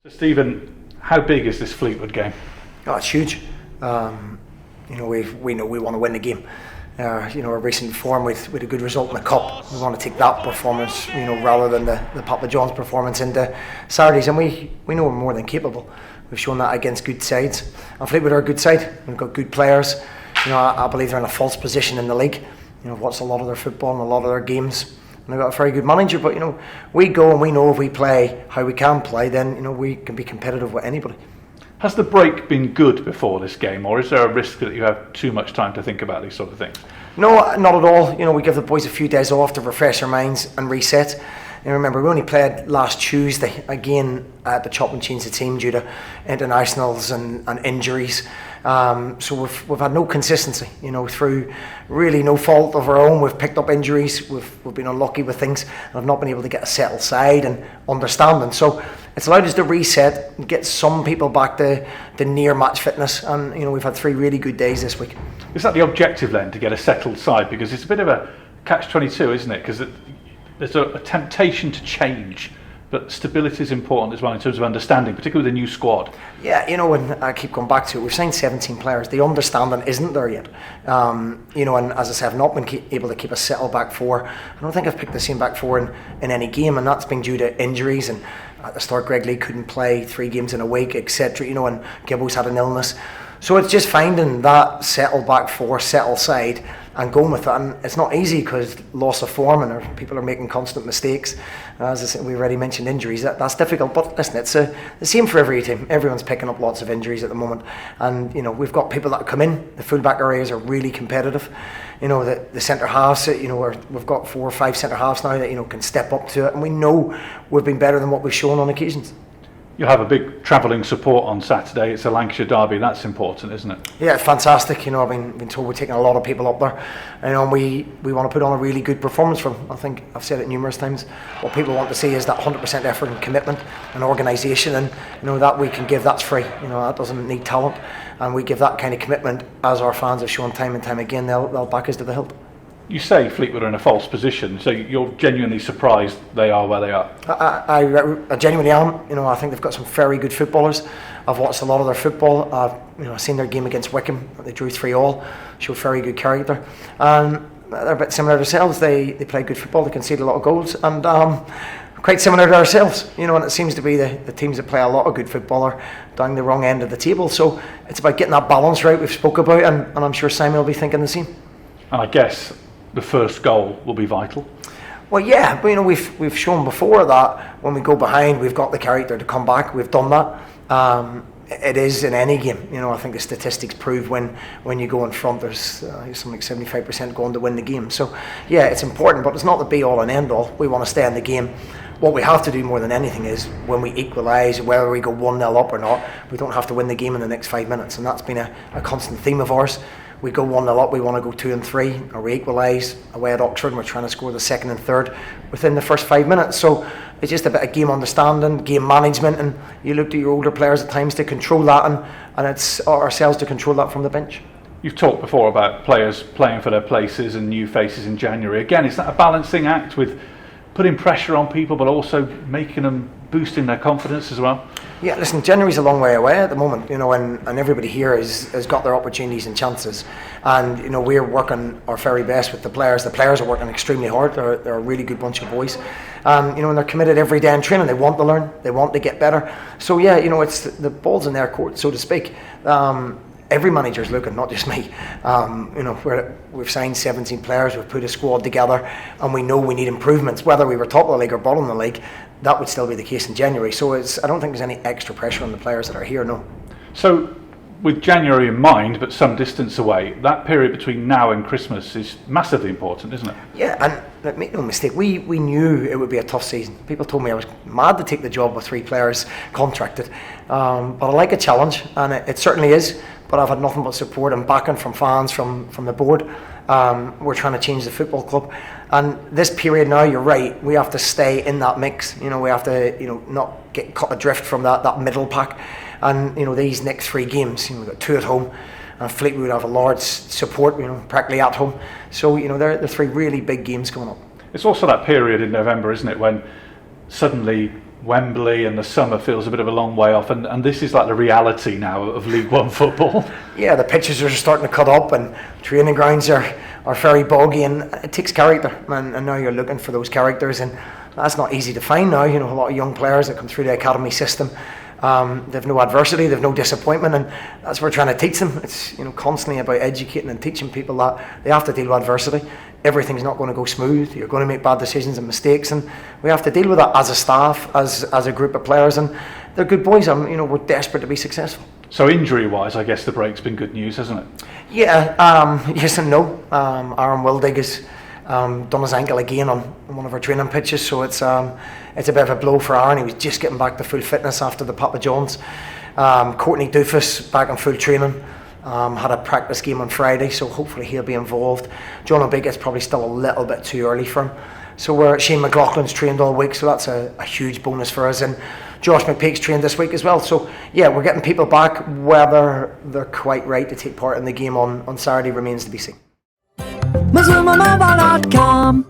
So Stephen, how big is this Fleetwood game? Oh, it's huge. We know we want to win the game. Our recent form with a good result in the cup, we want to take that performance, rather than the Papa John's performance into Saturdays, and we know we're more than capable. We've shown that against good sides, and Fleetwood are a good side. We've got good players. I believe they're in a false position in the league. I've watched a lot of their football and a lot of their games, and they've got a very good manager. But we go and we know if we play how we can play, then we can be competitive with anybody. Has the break been good before this game, or is there a risk that you have too much time to think about these sort of things? No, not at all. We give the boys a few days off to refresh their minds and reset. Remember, we only played last Tuesday again at the chop and change the team due to internationals and injuries. So we've had no consistency, through really no fault of our own. We've picked up injuries, we've been unlucky with things, and have not been able to get a settled side and understanding. So it's allowed us to reset and get some people back to near match fitness, and we've had 3 really good days this week. Is that the objective then, to get a settled side? Because it's a bit of a catch-22, isn't it? Because there's a temptation to change, but stability is important as well in terms of understanding, particularly with a new squad. Yeah, and I keep going back to it, we've signed 17 players. The understanding isn't there yet. And as I said, I've not been able to keep a settled back four. I don't think I've picked the same back four in any game, and that's been due to injuries. And at the start, Greg Lee couldn't play 3 games in a week, etc. And Gibbo's had an illness. So it's just finding that settled back four, settled side, and going with it. And it's not easy because loss of form and people are making constant mistakes. As I said, we already mentioned injuries. That's difficult. But listen, it's the same for every team. Everyone's picking up lots of injuries at the moment. And we've got people that come in. The fullback areas are really competitive. The centre halves. We've got 4 or 5 centre halves now that can step up to it. And we know we've been better than what we've shown on occasions. You'll have a big travelling support on Saturday. It's a Lancashire derby. That's important, isn't it? Yeah, it's fantastic. I've been told we're taking a lot of people up there, and we want to put on a really good performance from them. I think I've said it numerous times. What people want to see is that 100% effort and commitment and organisation, and that we can give. That's free. That doesn't need talent, and we give that kind of commitment, as our fans have shown time and time again. They'll back us to the hilt. You say Fleetwood are in a false position, so you're genuinely surprised they are where they are? I genuinely am. I think they've got some very good footballers. I've watched a lot of their football. I've seen their game against Morecambe. They drew 3-3, showed very good character. And they're a bit similar to themselves. They play good football, they concede a lot of goals, and quite similar to ourselves. And it seems to be the teams that play a lot of good football are down the wrong end of the table. So it's about getting that balance right we've spoke about, and I'm sure Simon will be thinking the same. And I guess the first goal will be vital. Well, yeah, but we've shown before that when we go behind, we've got the character to come back. We've done that. It is in any game. I think the statistics prove when you go in front, there's something like 75% going to win the game. So yeah, it's important, but it's not the be all and end all. We want to stay in the game. What we have to do more than anything is when we equalise, whether we go 1-0 up or not, we don't have to win the game in the next 5 minutes, and that's been a constant theme of ours. We go 1-0 up, we want to go 2 and 3, or we equalise away at Oxford, and we're trying to score the 2nd and 3rd within the first 5 minutes. So it's just a bit of game understanding, game management, and you look to your older players at times to control that, and it's ourselves to control that from the bench. You've talked before about players playing for their places and new faces in January. Again, is that a balancing act with putting pressure on people but also making them, boosting their confidence as well? Yeah, listen, January's a long way away at the moment, and everybody here has got their opportunities and chances, and we're working our very best with the players. The players are working extremely hard. They're a really good bunch of boys, and they're committed every day in training. They want to learn, they want to get better. So yeah, it's the ball's in their court, so to speak. Every manager's looking, not just me. We've signed 17 players, we've put a squad together, and we know we need improvements. Whether we were top of the league or bottom of the league, that would still be the case in January. So I don't think there's any extra pressure on the players that are here, no. So with January in mind, but some distance away, that period between now and Christmas is massively important, isn't it? Yeah, and make no mistake, we knew it would be a tough season. People told me I was mad to take the job with 3 players contracted. But I like a challenge, and it certainly is. But I've had nothing but support and backing from fans, from the board. We're trying to change the football club, and this period now, you're right, we have to stay in that mix. We have to not get cut adrift from that middle pack. And these next 3 games, we've got 2 at home, and Fleetwood have a large support, practically at home. So they're the 3 really big games coming up. It's also that period in November, isn't it, when suddenly Wembley and the summer feels a bit of a long way off, and this is like the reality now of League One football. Yeah, the pitches are starting to cut up, and training grounds are very boggy, and it takes character, and now you're looking for those characters, and that's not easy to find now. You know, a lot of young players that come through the academy system, they've no adversity, they've no disappointment, and that's what we're trying to teach them. It's, you know, constantly about educating and teaching people that they have to deal with adversity. Everything's not going to go smooth. You're going to make bad decisions and mistakes, and we have to deal with that as a staff, as a group of players, and they're good boys. You know, we're desperate to be successful. So injury-wise, I guess the break's been good news, hasn't it? Yeah, yes and no. Aaron Wildig has done his ankle again on one of our training pitches, so it's a bit of a blow for Aaron. He was just getting back to full fitness after the Papa John's. Courtney Doofus back in full training. Had a practice game on Friday, so hopefully he'll be involved. John O'Big, it's probably still a little bit too early for him. So Shane McLaughlin's trained all week, so that's a huge bonus for us. And Josh McPeak's trained this week as well. So yeah, we're getting people back. Whether they're quite right to take part in the game on Saturday remains to be seen. MazummaMobile.com